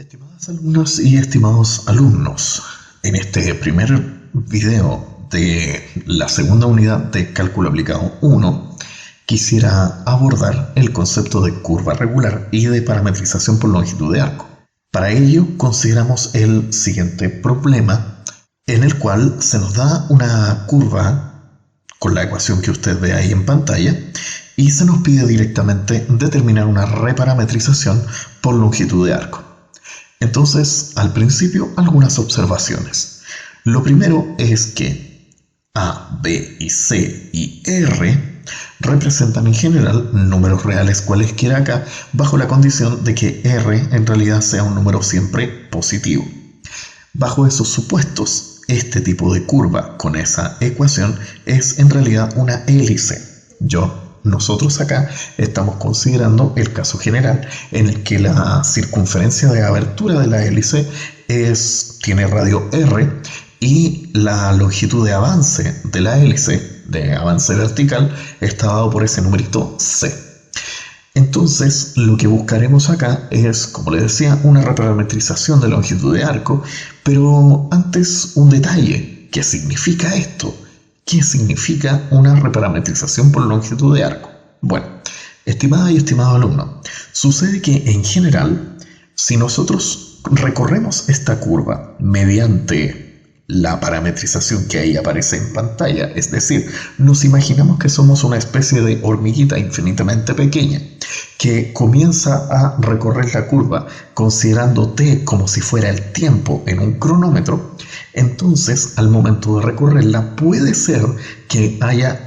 Estimadas alumnas y estimados alumnos, en este primer video de la segunda unidad de Cálculo Aplicado 1, quisiera abordar el concepto de curva regular y de parametrización por longitud de arco. Para ello, consideramos el siguiente problema, en el cual se nos da una curva con la ecuación que usted ve ahí en pantalla y se nos pide directamente determinar una reparametrización por longitud de arco. Entonces, al principio, algunas observaciones. Lo primero es que A, B y C y R representan en general números reales cualesquiera acá, bajo la condición de que R en realidad sea un número siempre positivo. Bajo esos supuestos, este tipo de curva con esa ecuación es en realidad una hélice. Nosotros acá estamos considerando el caso general en el que la circunferencia de abertura de la hélice tiene radio R y la longitud de avance de la hélice, de avance vertical, está dado por ese numerito C. Entonces, lo que buscaremos acá es, como les decía, una reparametrización de longitud de arco, pero antes un detalle. ¿Qué significa esto? ¿Qué significa una reparametrización por longitud de arco? Bueno, estimada y estimado alumno, sucede que en general, si nosotros recorremos esta curva mediante la parametrización que ahí aparece en pantalla, es decir, nos imaginamos que somos una especie de hormiguita infinitamente pequeña que comienza a recorrer la curva considerando t como si fuera el tiempo en un cronómetro. Entonces, al momento de recorrerla, puede ser que haya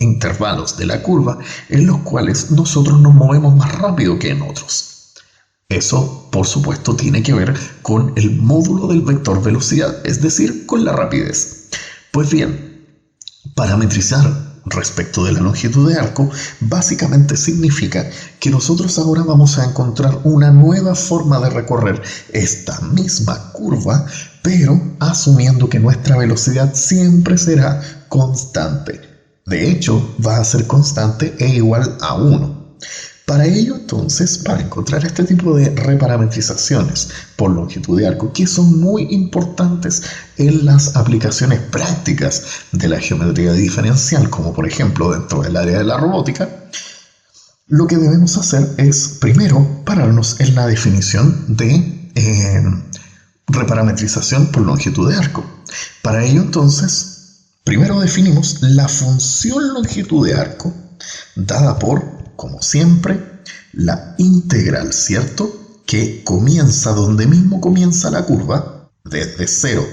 intervalos de la curva en los cuales nosotros nos movemos más rápido que en otros. Eso, por supuesto, tiene que ver con el módulo del vector velocidad, es decir, con la rapidez. Pues bien, parametrizar respecto de la longitud de arco básicamente significa que nosotros ahora vamos a encontrar una nueva forma de recorrer esta misma curva, pero asumiendo que nuestra velocidad siempre será constante. De hecho, va a ser constante e igual a 1. Para ello, entonces, para encontrar este tipo de reparametrizaciones por longitud de arco, que son muy importantes en las aplicaciones prácticas de la geometría diferencial, como por ejemplo dentro del área de la robótica, lo que debemos hacer es, primero, pararnos en la definición de reparametrización por longitud de arco. Para ello, entonces, primero definimos la función longitud de arco dada por, como siempre, la integral, ¿cierto? Que comienza donde mismo comienza la curva, desde 0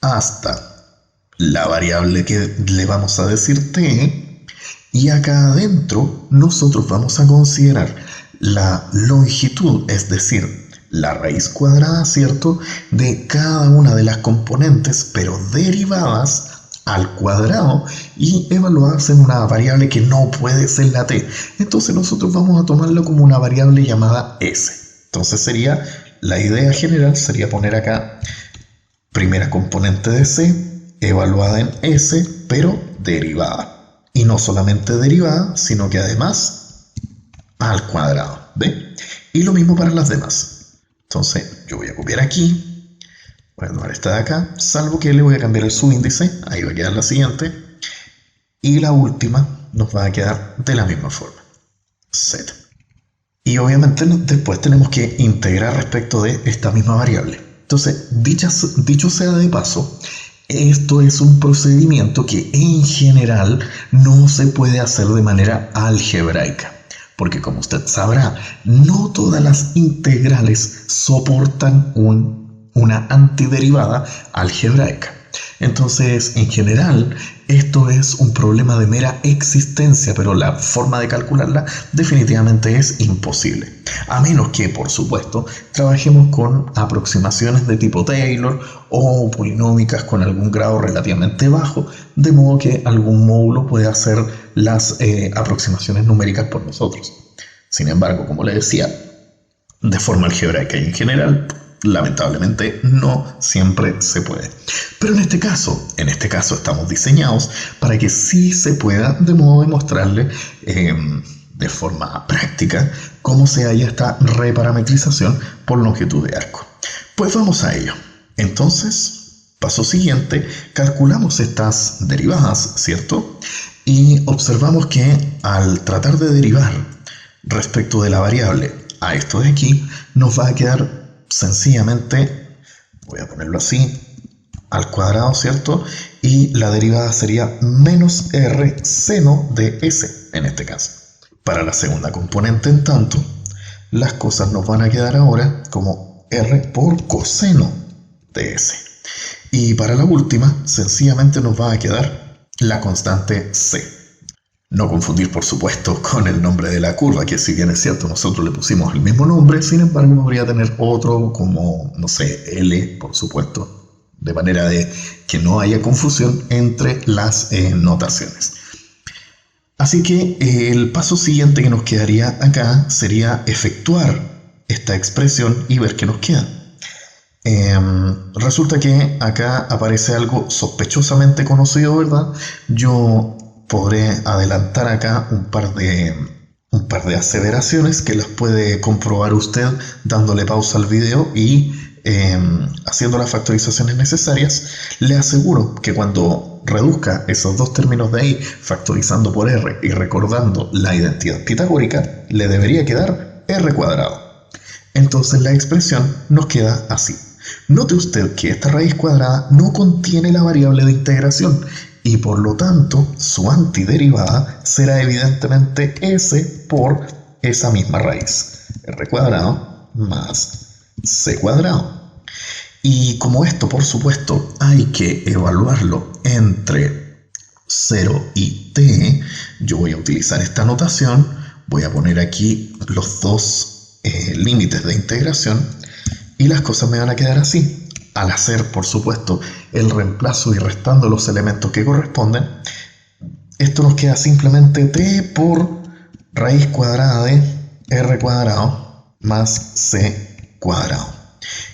hasta la variable que le vamos a decir t, y acá adentro nosotros vamos a considerar la longitud, es decir, la raíz cuadrada, ¿cierto?, de cada una de las componentes, pero derivadas al cuadrado y evaluadas en una variable que no puede ser la t. Entonces nosotros vamos a tomarlo como una variable llamada s. Entonces la idea general sería poner acá primera componente de c evaluada en s, pero derivada. Y no solamente derivada, sino que además al cuadrado. ¿Ve? Y lo mismo para las demás. Entonces yo voy a copiar aquí. Voy a tomar esta de acá, salvo que le voy a cambiar el subíndice, ahí va a quedar la siguiente, y la última nos va a quedar de la misma forma, z. Y obviamente después tenemos que integrar respecto de esta misma variable. Entonces, dicho sea de paso, esto es un procedimiento que en general no se puede hacer de manera algebraica, porque como usted sabrá, no todas las integrales soportan una antiderivada algebraica. Entonces, en general, esto es un problema de mera existencia, pero la forma de calcularla definitivamente es imposible. A menos que, por supuesto, trabajemos con aproximaciones de tipo Taylor o polinómicas con algún grado relativamente bajo, de modo que algún módulo puede hacer las aproximaciones numéricas por nosotros. Sin embargo, como le decía, de forma algebraica y en general, lamentablemente no siempre se puede. Pero en este caso estamos diseñados para que sí se pueda, de modo de mostrarle de forma práctica cómo se halla esta reparametrización por longitud de arco. Pues vamos a ello. Entonces, paso siguiente, calculamos estas derivadas, ¿cierto? Y observamos que al tratar de derivar respecto de la variable a esto de aquí, nos va a quedar sencillamente, voy a ponerlo así, al cuadrado, ¿cierto? Y la derivada sería menos r seno de s en este caso. Para la segunda componente, en tanto, las cosas nos van a quedar ahora como r por coseno de s. Y para la última, sencillamente nos va a quedar la constante c. No confundir, por supuesto, con el nombre de la curva, que si bien es cierto, nosotros le pusimos el mismo nombre, sin embargo podría tener otro como, no sé, L, por supuesto, de manera de que no haya confusión entre las notaciones. Así que el paso siguiente que nos quedaría acá sería efectuar esta expresión y ver qué nos queda. Resulta que acá aparece algo sospechosamente conocido, ¿verdad? Yo podré adelantar acá un par de aseveraciones que las puede comprobar usted dándole pausa al video y haciendo las factorizaciones necesarias. Le aseguro que cuando reduzca esos dos términos de ahí, factorizando por r y recordando la identidad pitagórica, le debería quedar r cuadrado. Entonces la expresión nos queda así. Note usted que esta raíz cuadrada no contiene la variable de integración y por lo tanto su antiderivada será evidentemente s por esa misma raíz, r cuadrado más c cuadrado. Y como esto, por supuesto, hay que evaluarlo entre 0 y t, yo voy a utilizar esta notación, voy a poner aquí los dos límites de integración y las cosas me van a quedar así. Al hacer, por supuesto, el reemplazo y restando los elementos que corresponden, esto nos queda simplemente t por raíz cuadrada de r cuadrado más c cuadrado.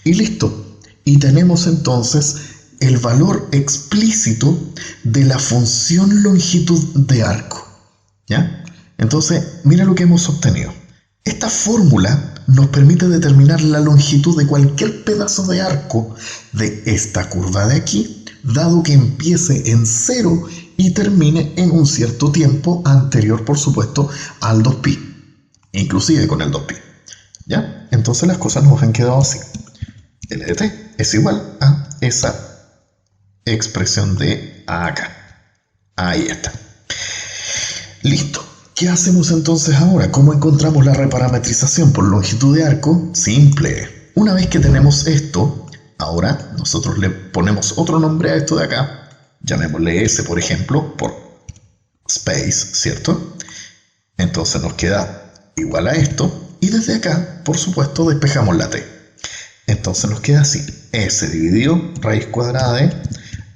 Y listo. Y tenemos entonces el valor explícito de la función longitud de arco. ¿Ya? Entonces, mira lo que hemos obtenido. Esta fórmula nos permite determinar la longitud de cualquier pedazo de arco de esta curva de aquí, dado que empiece en 0 y termine en un cierto tiempo anterior, por supuesto, al 2pi, inclusive con el 2pi. ¿Ya? Entonces las cosas nos han quedado así. L de t es igual a esa expresión de acá. Ahí está. Listo. ¿Qué hacemos entonces ahora? ¿Cómo encontramos la reparametrización por longitud de arco? Simple. Una vez que tenemos esto, ahora nosotros le ponemos otro nombre a esto de acá. Llamémosle S, por ejemplo, por space, ¿cierto? Entonces nos queda igual a esto. Y desde acá, por supuesto, despejamos la t. Entonces nos queda así. S dividido raíz cuadrada de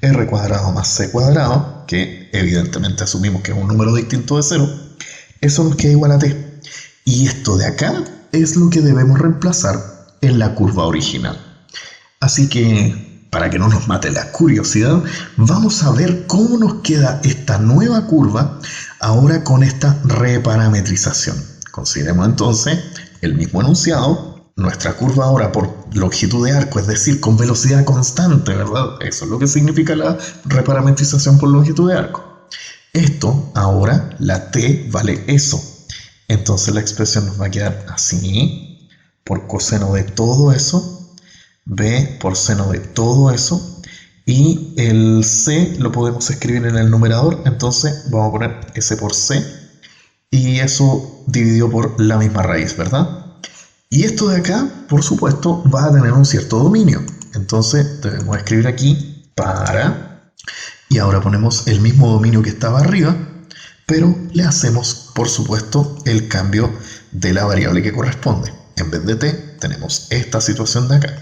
r cuadrado más c cuadrado, que evidentemente asumimos que es un número distinto de 0. Eso nos queda igual a t. Y esto de acá es lo que debemos reemplazar en la curva original. Así que, para que no nos mate la curiosidad, vamos a ver cómo nos queda esta nueva curva ahora con esta reparametrización. Consideremos entonces el mismo enunciado. Nuestra curva ahora por longitud de arco, es decir, con velocidad constante, ¿verdad? Eso es lo que significa la reparametrización por longitud de arco. Esto, ahora, la t vale eso. Entonces la expresión nos va a quedar así, por coseno de todo eso, b por seno de todo eso, y el c lo podemos escribir en el numerador, entonces vamos a poner s por c, y eso dividido por la misma raíz, ¿verdad? Y esto de acá, por supuesto, va a tener un cierto dominio. Entonces debemos escribir aquí para... Y ahora ponemos el mismo dominio que estaba arriba, pero le hacemos, por supuesto, el cambio de la variable que corresponde. En vez de t, tenemos esta situación de acá.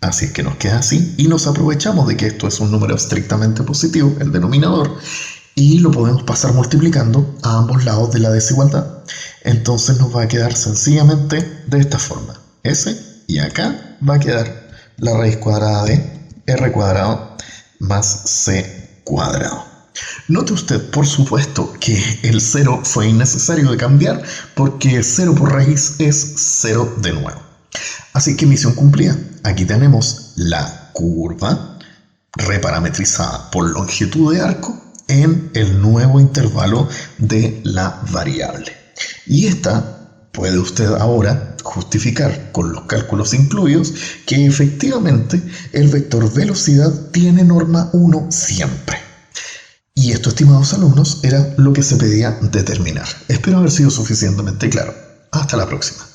Así es que nos queda así y nos aprovechamos de que esto es un número estrictamente positivo, el denominador, y lo podemos pasar multiplicando a ambos lados de la desigualdad. Entonces nos va a quedar sencillamente de esta forma. S y acá va a quedar la raíz cuadrada de r cuadrado más c cuadrado. Note usted, por supuesto, que el 0 fue innecesario de cambiar porque 0 por raíz es 0 de nuevo. Así que misión cumplida. Aquí tenemos la curva reparametrizada por longitud de arco en el nuevo intervalo de la variable. Y esta puede usted ahora justificar con los cálculos incluidos que efectivamente el vector velocidad tiene norma 1 siempre. Y esto, estimados alumnos, era lo que se pedía determinar. Espero haber sido suficientemente claro. Hasta la próxima.